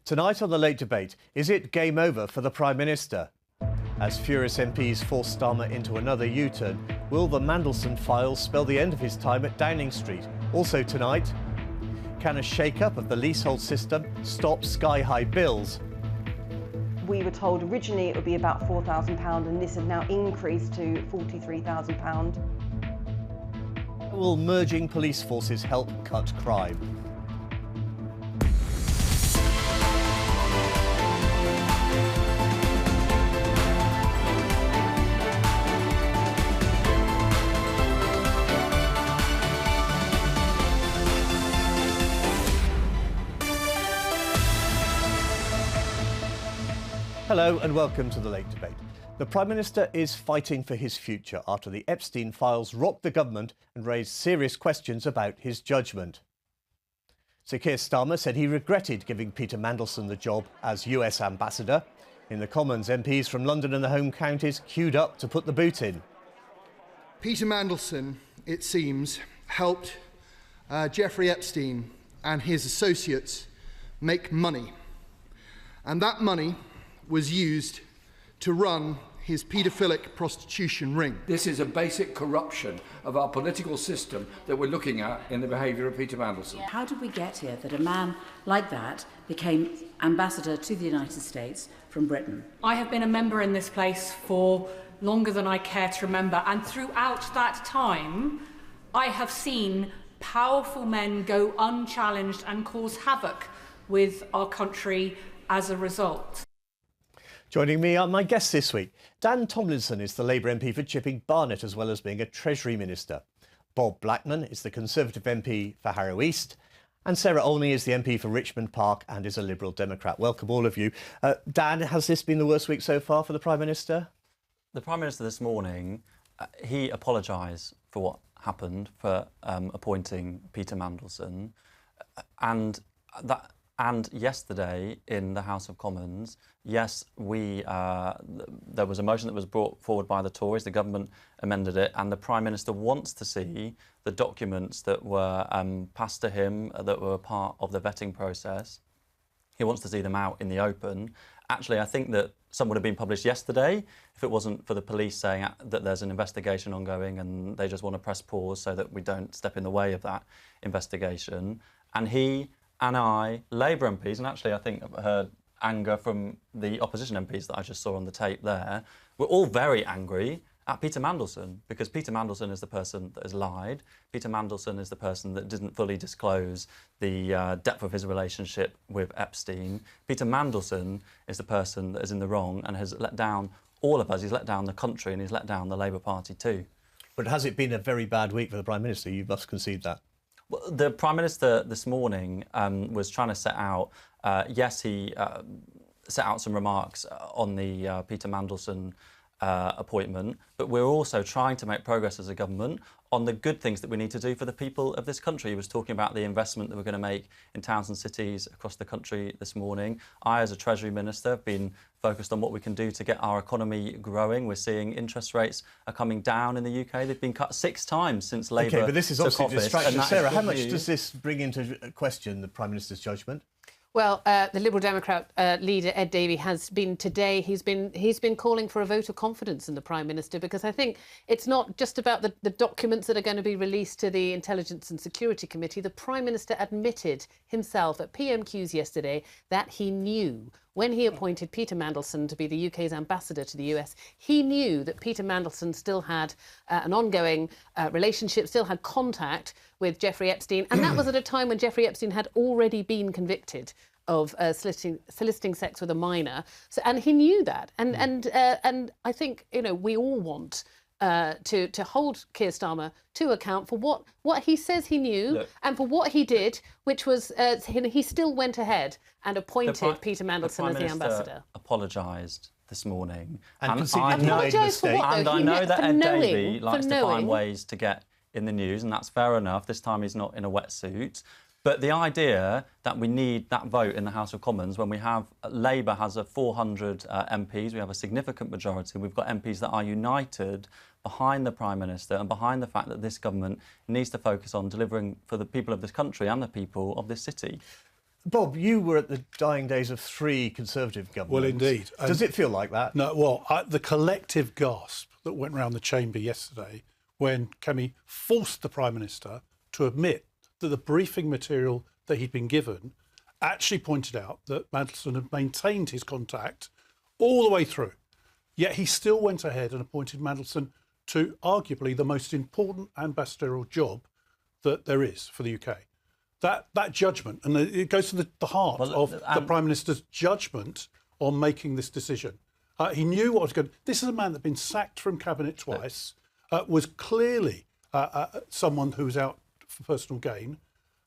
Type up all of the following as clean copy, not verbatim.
Tonight on the Late Debate, is it game over for the Prime Minister? As furious MPs force Starmer into another U-turn, will the Mandelson files spell the end of his time at Downing Street? Also tonight, can a shake-up of the leasehold system stop sky-high bills? We were told originally it would be about £4,000 and this has now increased to £43,000. Will merging police forces help cut crime? Hello and welcome to the Late Debate. The Prime Minister is fighting for his future after the Epstein files rocked the government and raised serious questions about his judgment. Sir Keir Starmer said he regretted giving Peter Mandelson the job as US ambassador. In the Commons, MPs from London and the home counties queued up to put the boot in. Peter Mandelson, it seems, helped Jeffrey Epstein and his associates make money. And that money was used to run his paedophilic prostitution ring. This is a basic corruption of our political system that we're looking at in the behaviour of Peter Mandelson. How did we get here that a man like that became ambassador to the United States from Britain? I have been a member in this place for longer than I care to remember, and throughout that time, I have seen powerful men go unchallenged and cause havoc with our country as a result. Joining me are my guests this week. Dan Tomlinson is the Labour MP for Chipping Barnet, as well as being a Treasury Minister. Bob Blackman is the Conservative MP for Harrow East. And Sarah Olney is the MP for Richmond Park and is a Liberal Democrat. Welcome, all of you. Dan, has this been the worst week so far for the Prime Minister? The Prime Minister this morning, he apologised for what happened, for appointing Peter Mandelson. And yesterday in the House of Commons, yes, there was a motion that was brought forward by the Tories. The government amended it, and the Prime Minister wants to see the documents that were passed to him, that were part of the vetting process. He wants to see them out in the open. Actually, I think that some would have been published yesterday if it wasn't for the police saying that there's an investigation ongoing and they just want to press pause so that we don't step in the way of that investigation. And he and I, Labour MPs, and actually I think I've heard anger from the opposition MPs that I just saw on the tape there, we're all very angry at Peter Mandelson, because Peter Mandelson is the person that has lied. Peter Mandelson is the person that didn't fully disclose the depth of his relationship with Epstein. Peter Mandelson is the person that is in the wrong and has let down all of us. He's let down the country and he's let down the Labour Party too. But has it been a very bad week for the Prime Minister? You must concede that. Well, the Prime Minister this morning was trying to set out, yes, he set out some remarks on the Peter Mandelson appointment, but we're also trying to make progress as a government on the good things that we need to do for the people of this country. He was talking about the investment that we're going to make in towns and cities across the country this morning. I, as a Treasury Minister, have been focused on what we can do to get our economy growing. We're seeing interest rates are coming down in the UK. They've been cut 6 times since Labour OK, but this is obviously office, distraction. Sarah, how much does this bring into question the Prime Minister's judgment? Well, the Liberal Democrat leader, Ed Davey, has been today, he's been calling for a vote of confidence in the Prime Minister, because I think it's not just about the documents that are going to be released to the Intelligence and Security Committee. The Prime Minister admitted himself at PMQs yesterday that he knew when he appointed Peter Mandelson to be the UK's ambassador to the US, he knew that Peter Mandelson still had an ongoing relationship, still had contact with Jeffrey Epstein. And that was at a time when Jeffrey Epstein had already been convicted of soliciting sex with a minor. So, and he knew that. And I think, you know, we all want to hold Keir Starmer to account for what he says he knew and for what he did, which was he still went ahead and appointed Peter Mandelson as the ambassador. Apologised this morning. And I know that Ed Davey likes to find ways to get in the news, and that's fair enough. This time he's not in a wetsuit. But the idea that we need that vote in the House of Commons when we have Labour has 400 MPs, we have a significant majority, we've got MPs that are united behind the Prime Minister and behind the fact that this government needs to focus on delivering for the people of this country and the people of this city. Bob, you were at the dying days of 3 Conservative governments. Well, indeed. Does it feel like that? No, well, the collective gasp that went round the chamber yesterday when Kemi forced the Prime Minister to admit that the briefing material that he'd been given actually pointed out that Mandelson had maintained his contact all the way through. Yet he still went ahead and appointed Mandelson to arguably the most important ambassadorial job that there is for the UK. That judgment, and it goes to the heart of the Prime Minister's judgment on making this decision. He knew what was going. This is a man that had been sacked from cabinet twice, was clearly someone who was out for personal gain,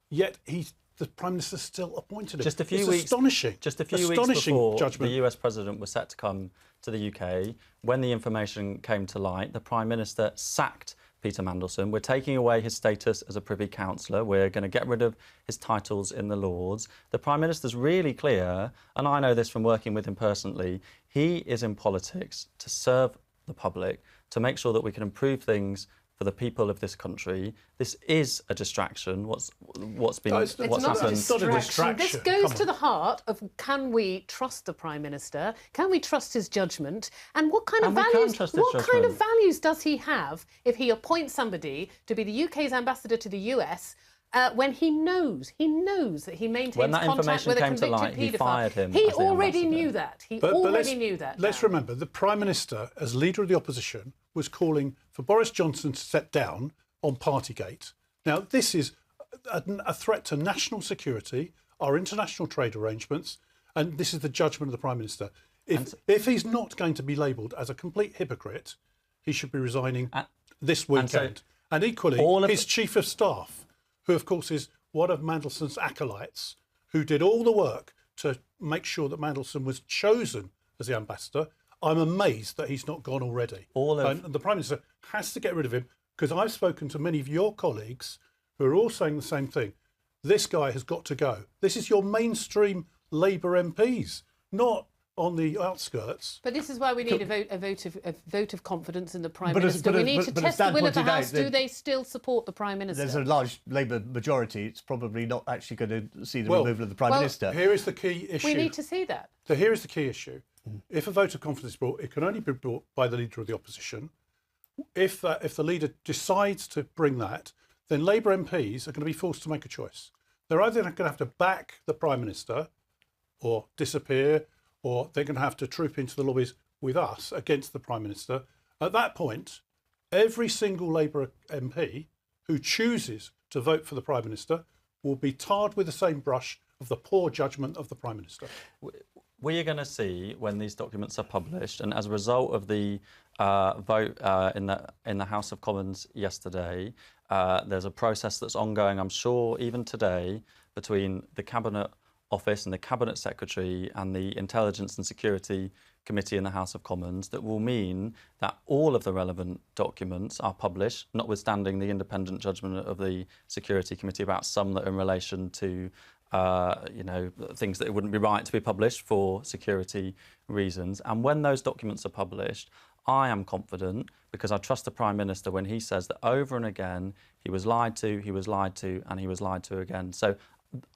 yet the Prime Minister still appointed him. Just a few it's weeks, astonishing. Just a few weeks before the US President was set to come to the UK, when the information came to light, the Prime Minister sacked Peter Mandelson. We're taking away his status as a Privy Councillor. We're going to get rid of his titles in the Lords. The Prime Minister's really clear, and I know this from working with him personally, he is in politics to serve the public, to make sure that we can improve things for the people of this country. This is a distraction. What's happened? It's not a distraction. This goes to the heart of, can we trust the Prime Minister? Can we trust his judgment? And what kind of values does he have if he appoints somebody to be the UK's ambassador to the US? When he knows that he maintains contact with a convicted paedophile. He fired him. He already knew that. He already knew that. Let's remember, the Prime Minister, as leader of the opposition, was calling for Boris Johnson to step down on Partygate. Now, this is a threat to national security, our international trade arrangements, and this is the judgment of the Prime Minister. If he's not going to be labelled as a complete hypocrite, he should be resigning this weekend. And equally, his Chief of Staff, who, of course, is one of Mandelson's acolytes, who did all the work to make sure that Mandelson was chosen as the ambassador. I'm amazed that he's not gone already. And the Prime Minister has to get rid of him, because I've spoken to many of your colleagues who are all saying the same thing. This guy has got to go. This is your mainstream Labour MPs, not on the outskirts. But this is why we need a vote of confidence in the Prime Minister. We need to test the will of the House. Do they still support the Prime Minister? There's a large Labour majority. It's probably not actually going to see the removal of the Prime Minister. Here is the key issue. We need to see that. So here is the key issue. If a vote of confidence is brought, it can only be brought by the leader of the opposition. If the leader decides to bring that, then Labour MPs are going to be forced to make a choice. They're either going to have to back the Prime Minister or disappear, or they're going to have to troop into the lobbies with us against the Prime Minister. At that point, every single Labour MP who chooses to vote for the Prime Minister will be tarred with the same brush of the poor judgment of the Prime Minister. We are going to see when these documents are published, and as a result of the vote in the House of Commons yesterday, there's a process that's ongoing, I'm sure, even today, between the Cabinet Office and the Cabinet Secretary and the Intelligence and Security Committee in the House of Commons that will mean that all of the relevant documents are published, notwithstanding the independent judgment of the Security Committee about some that are in relation to things that it wouldn't be right to be published for security reasons. And when those documents are published, I am confident, because I trust the Prime Minister when he says that over and again he was lied to, and he was lied to again. So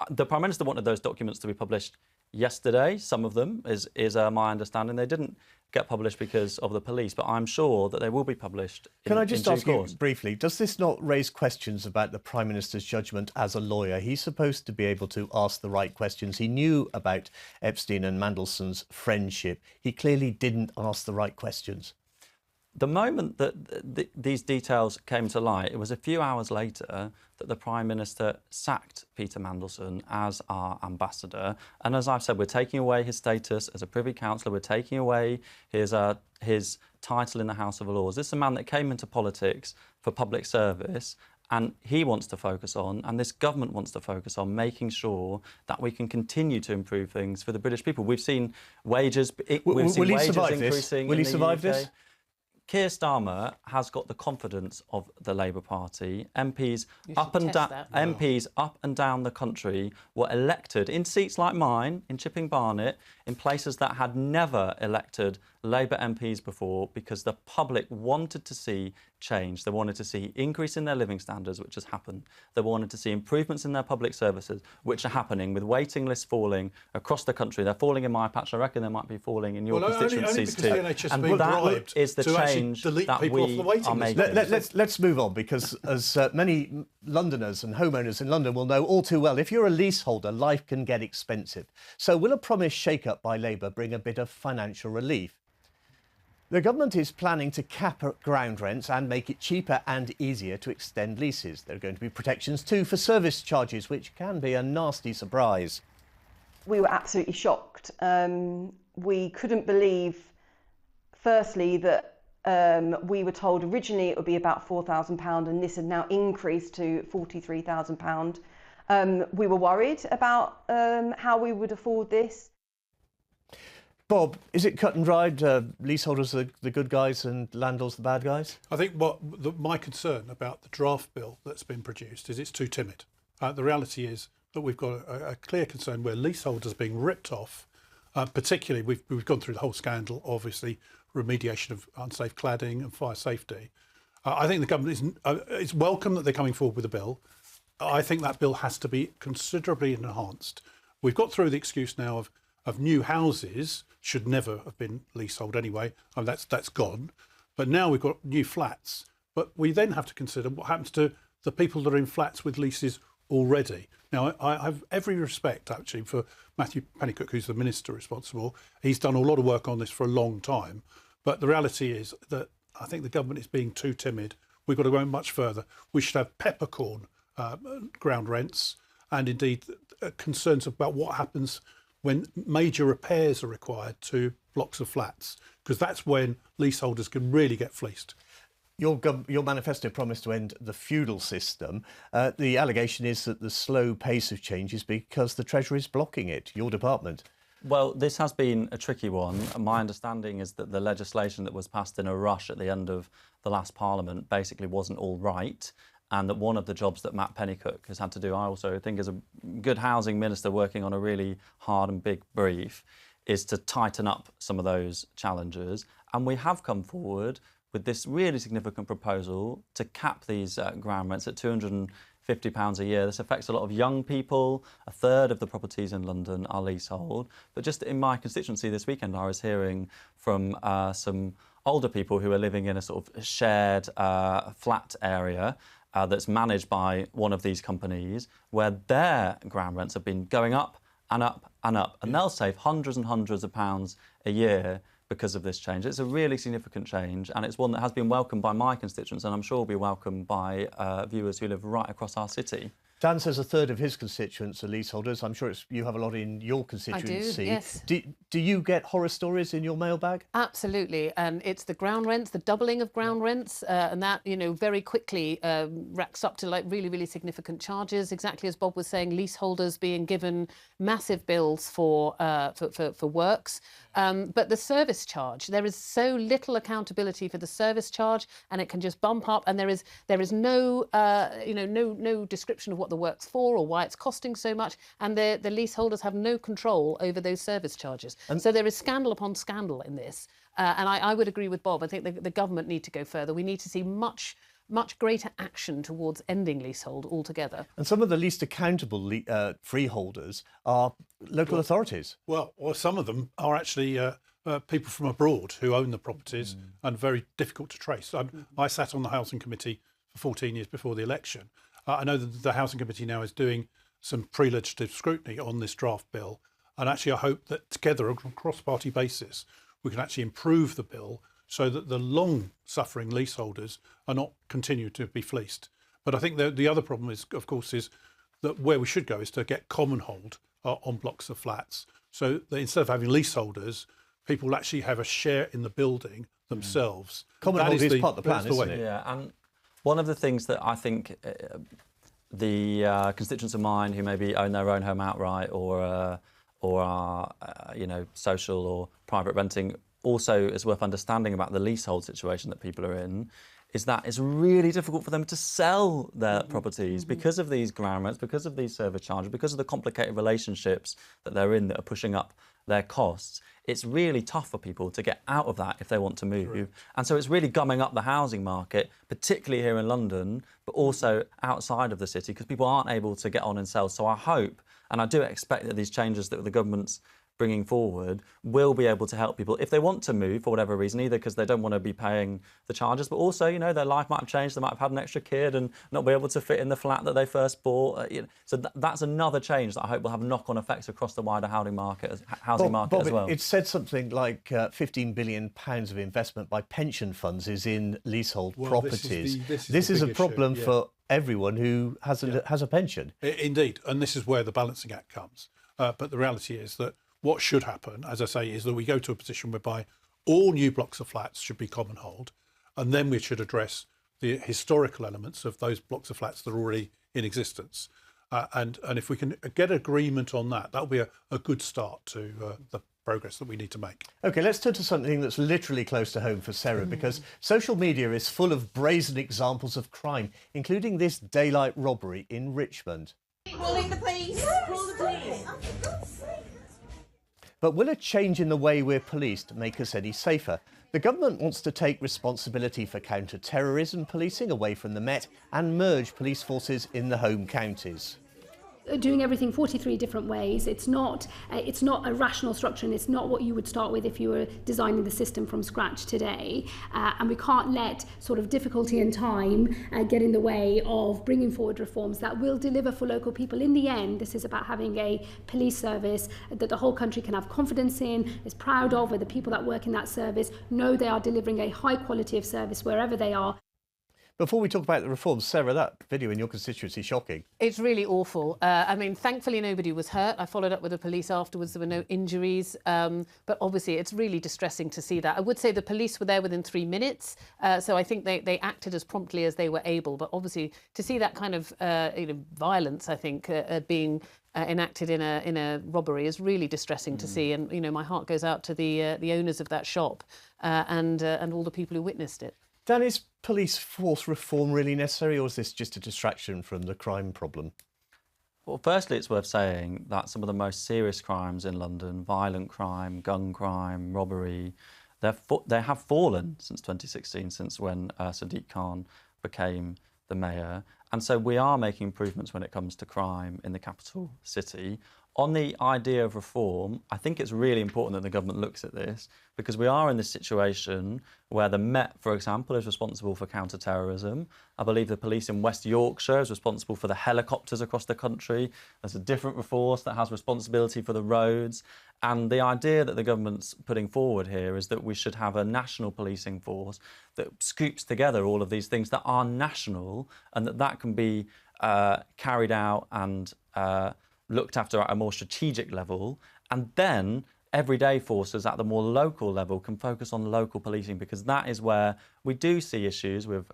the Prime Minister wanted those documents to be published yesterday. Some of them is my understanding. They didn't get published because of the police, but I'm sure that they will be published. Can I just ask you briefly, does this not raise questions about the Prime Minister's judgment as a lawyer? He's supposed to be able to ask the right questions. He knew about Epstein and Mandelson's friendship. He clearly didn't ask the right questions. The moment that these details came to light, it was a few hours later that the Prime Minister sacked Peter Mandelson as our ambassador. And as I've said, we're taking away his status as a Privy Councillor. We're taking away his title in the House of Lords. This is a man that came into politics for public service, and he wants to focus on, and this government wants to focus on, making sure that we can continue to improve things for the British people. We've seen wages, increasing. Will he survive this? Keir Starmer has got the confidence of the Labour Party. MPs up and down the country were elected in seats like mine, in Chipping Barnet, in places that had never elected Labour MPs before, because the public wanted to see change. They wanted to see increase in their living standards, which has happened. They wanted to see improvements in their public services, which are happening, with waiting lists falling across the country. They're falling in my patch. I reckon they might be falling in your constituencies too. And that is the change that we are making. Let's move on, because as many Londoners and homeowners in London will know all too well, if you're a leaseholder, life can get expensive. So will a promised shake-up by Labour bring a bit of financial relief? The government is planning to cap ground rents and make it cheaper and easier to extend leases. There are going to be protections too for service charges, which can be a nasty surprise. We were absolutely shocked. We couldn't believe, firstly, that we were told originally it would be about £4,000 and this had now increased to £43,000. We were worried about how we would afford this. Bob, is it cut and dried? Leaseholders are the good guys and landlords the bad guys? I think my concern about the draft bill that's been produced is it's too timid. The reality is that we've got a clear concern where leaseholders are being ripped off. Particularly, we've gone through the whole scandal, obviously, remediation of unsafe cladding and fire safety. I think the government is welcome that they're coming forward with a bill. I think that bill has to be considerably enhanced. We've got through the excuse now of new houses should never have been leasehold anyway. I mean, that's gone. But now we've got new flats. But we then have to consider what happens to the people that are in flats with leases already. Now, I have every respect, actually, for Matthew Pennycook, who's the minister responsible. He's done a lot of work on this for a long time. But the reality is that I think the government is being too timid. We've got to go much further. We should have peppercorn ground rents, and indeed concerns about what happens when major repairs are required to blocks of flats, because that's when leaseholders can really get fleeced. Your manifesto promised to end the feudal system. The allegation is that the slow pace of change is because the Treasury is blocking it, your department. Well, this has been a tricky one. My understanding is that the legislation that was passed in a rush at the end of the last Parliament basically wasn't all right, and that one of the jobs that Matt Pennycook has had to do, I also think as a good housing minister working on a really hard and big brief, is to tighten up some of those challenges. And we have come forward with this really significant proposal to cap these ground rents at £250 a year. This affects a lot of young people. A third of the properties in London are leasehold. But just in my constituency this weekend, I was hearing from some older people who are living in a sort of shared flat area that's managed by one of these companies, where their ground rents have been going up and up and up, and they'll save hundreds and hundreds of pounds a year because of this change. It's a really significant change, and it's one that has been welcomed by my constituents, and I'm sure will be welcomed by viewers who live right across our city. Dan says a third of his constituents are leaseholders. I'm sure you have a lot in your constituency. I do, yes. Do you get horror stories in your mailbag? Absolutely, and it's the ground rents, the doubling of ground rents, and that, you know, very quickly racks up to like really, really significant charges. Exactly as Bob was saying, leaseholders being given massive bills for works. But the service charge, there is so little accountability for the service charge, and it can just bump up. And there is no no description of what the work's for or why it's costing so much. And the leaseholders have no control over those service charges. So there is scandal upon scandal in this. And I would agree with Bob. I think the government need to go further. We need to see much greater action towards ending leasehold altogether. And some of the least accountable freeholders are local authorities. Well, some of them are actually people from abroad who own the properties and very difficult to trace. I sat on the Housing Committee for 14 years before the election. I know that the Housing Committee now is doing some pre-legislative scrutiny on this draft bill. And actually, I hope that together, on a cross-party basis, we can actually improve the bill so that the long-suffering leaseholders are not continue to be fleeced. But I think the other problem is, of course, is that where we should go is to get common hold on blocks of flats, so that instead of having leaseholders, people will actually have a share in the building themselves. Common hold is part of the plan, isn't it? Yeah, and one of the things that I think the constituents of mine who maybe own their own home outright or are social or private renting also is worth understanding about the leasehold situation that people are in is that it's really difficult for them to sell their properties because of these ground rents, because of these service charges, because of the complicated relationships that they're in that are pushing up their costs. It's really tough for people to get out of that if they want to move. True. And so it's really gumming up the housing market, particularly here in London, but also outside of the city, because people aren't able to get on and sell. So I hope, and I do expect that these changes that the government's bringing forward will be able to help people if they want to move for whatever reason, either because they don't want to be paying the charges, but also, you know, their life might have changed. They might have had an extra kid and not be able to fit in the flat that they first bought. So that's another change that I hope will have knock-on effects across the wider housing market as well. It said something like £15 billion of investment by pension funds is in leasehold properties. This is a problem for everyone who has a pension. Indeed, and this is where the balancing act comes. But the reality is that what should happen, as I say, is that we go to a position whereby all new blocks of flats should be common hold, and then we should address the historical elements of those blocks of flats that are already in existence. And if we can get agreement on that, that'll be a good start to the progress that we need to make. OK, let's turn to something that's literally close to home for Sarah, because social media is full of brazen examples of crime, including this daylight robbery in Richmond. Calling the police! Call the police! But will a change in the way we're policed make us any safer? The government wants to take responsibility for counter-terrorism policing away from the Met and merge police forces in the home counties. Doing everything 43 different ways. It's not a rational structure, and it's not what you would start with if you were designing the system from scratch today. And we can't let sort of difficulty and time get in the way of bringing forward reforms that will deliver for local people. In the end, this is about having a police service that the whole country can have confidence in, is proud of, where the people that work in that service know they are delivering a high quality of service wherever they are. Before we talk about the reforms, Sarah, that video in your constituency, shocking. It's really awful. I mean, thankfully nobody was hurt. I followed up with the police afterwards. There were no injuries. But obviously it's really distressing to see that. I would say the police were there within 3 minutes. So I think they acted as promptly as they were able. But obviously to see that kind of violence, I think, being enacted in a robbery is really distressing to see. And, my heart goes out to the owners of that shop and all the people who witnessed it. Dan, is police force reform really necessary, or is this just a distraction from the crime problem? Well, firstly, it's worth saying that some of the most serious crimes in London, violent crime, gun crime, robbery, they have fallen since 2016, since when Sadiq Khan became the mayor. And so we are making improvements when it comes to crime in the capital city. On the idea of reform, I think it's really important that the government looks at this, because we are in this situation where the Met, for example, is responsible for counter-terrorism. I believe the police in West Yorkshire is responsible for the helicopters across the country. There's a different force that has responsibility for the roads. And the idea that the government's putting forward here is that we should have a national policing force that scoops together all of these things that are national, and that can be carried out and looked after at a more strategic level, and then everyday forces at the more local level can focus on local policing, because that is where we do see issues with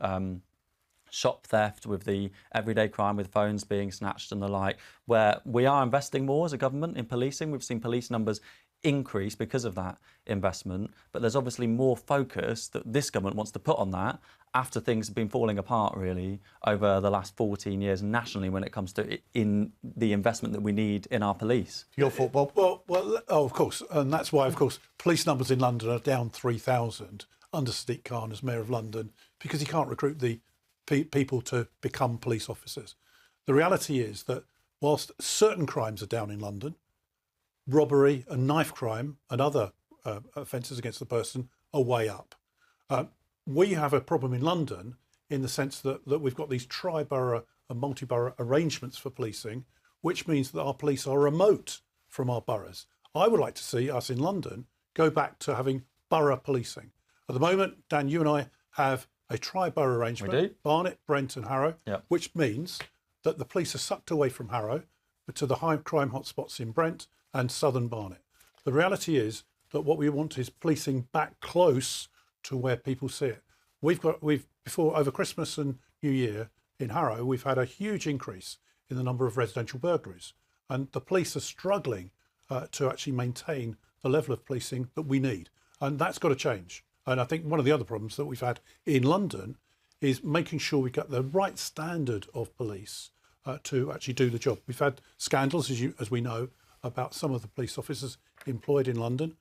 shop theft, with the everyday crime, with phones being snatched and the like, where we are investing more as a government in policing. We've seen police numbers increase because of that investment, but there's obviously more focus that this government wants to put on that after things have been falling apart really over the last 14 years nationally when it comes to in the investment that we need in our police. Your fault, Bob? Well, of course, and that's why, of course, police numbers in London are down 3,000 under Sadiq Khan as Mayor of London, because he can't recruit the people to become police officers. The reality is that whilst certain crimes are down in London, robbery and knife crime and other offences against the person are way up. We have a problem in London in the sense that we've got these tri-borough and multi-borough arrangements for policing, which means that our police are remote from our boroughs. I would like to see us in London go back to having borough policing. At the moment, Dan, you and I have a tri-borough arrangement, we do. Barnet, Brent and Harrow, Yep. which means that the police are sucked away from Harrow to the high crime hotspots in Brent and southern Barnet. The reality is that what we want is policing back close to where people see it. We've before over Christmas and New Year in Harrow, we've had a huge increase in the number of residential burglaries, and the police are struggling to actually maintain the level of policing that we need. And that's got to change. And I think one of the other problems that we've had in London is making sure we get the right standard of police to actually do the job. We've had scandals, as we know, about some of the police officers employed in London.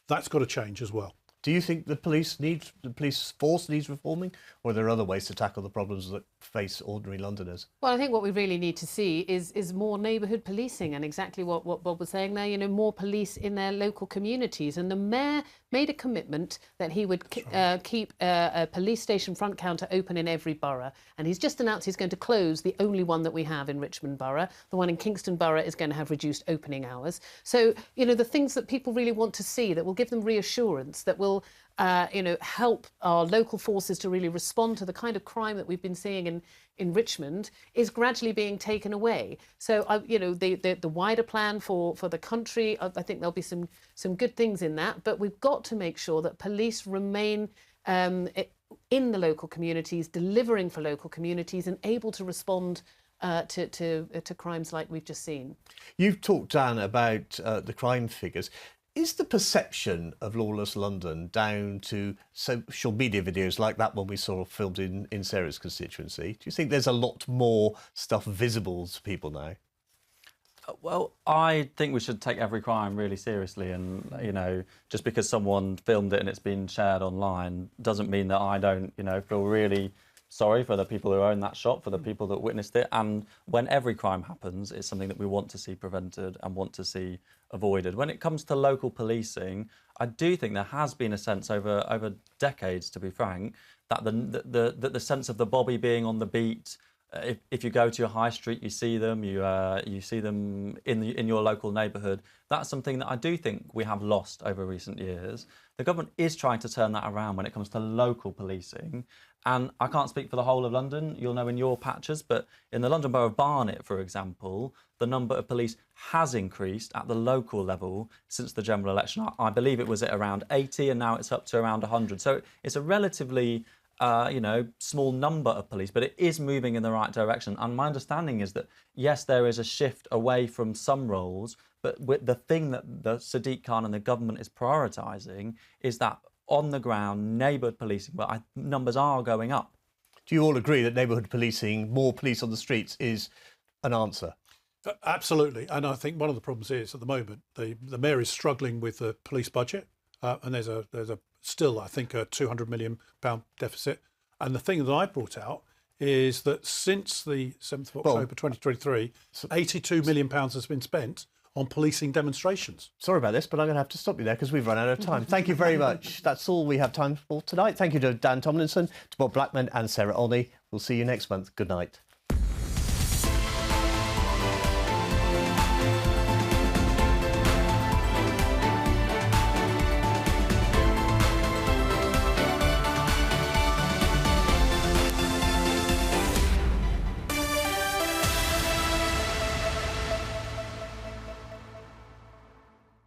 That's got to change as well. Do you think the police force needs reforming, or are there other ways to tackle the problems that face ordinary Londoners? Well, I think what we really need to see is more neighbourhood policing, and exactly what Bob was saying there, you know, more police in their local communities. And the mayor made a commitment that he would keep a police station front counter open in every borough. And he's just announced he's going to close the only one that we have in Richmond Borough. The one in Kingston Borough is going to have reduced opening hours. So, you know, the things that people really want to see that will give them reassurance, that will help our local forces to really respond to the kind of crime that we've been seeing in Richmond is gradually being taken away. So, the wider plan for the country, I think there'll be some good things in that, but we've got to make sure that police remain in the local communities, delivering for local communities and able to respond to crimes like we've just seen. You've talked, Dan, about the crime figures. Is the perception of lawless London down to social media videos like that one we saw filmed in Sarah's constituency? Do you think there's a lot more stuff visible to people now? Well, I think we should take every crime really seriously, and, you know, just because someone filmed it and it's been shared online doesn't mean that I don't, feel really sorry for the people who own that shop, for the people that witnessed it. And when every crime happens, it's something that we want to see prevented and want to see avoided. When it comes to local policing, I do think there has been a sense over decades, to be frank, that the sense of the bobby being on the beat. If you go to your high street, you see them. You see them in your local neighbourhood. That's something that I do think we have lost over recent years. The government is trying to turn that around when it comes to local policing. And I can't speak for the whole of London, you'll know in your patches, but in the London Borough of Barnet, for example, the number of police has increased at the local level since the general election. I believe it was at around 80 and now it's up to around 100. So it's a relatively small number of police, but it is moving in the right direction. And my understanding is that, yes, there is a shift away from some roles, but the thing that the Sadiq Khan and the government is prioritising is that on the ground, neighbourhood policing, but numbers are going up. Do you all agree that neighbourhood policing, more police on the streets, is an answer? Absolutely. And I think one of the problems is, at the moment, the mayor is struggling with the police budget, and there's still, I think, a £200 million deficit. And the thing that I brought out is that since the 7th of October 2023, £82 million has been spent on policing demonstrations. Sorry about this, but I'm going to have to stop you there because we've run out of time. Thank you very much. That's all we have time for tonight. Thank you to Dan Tomlinson, to Bob Blackman and Sarah Olney. We'll see you next month. Good night.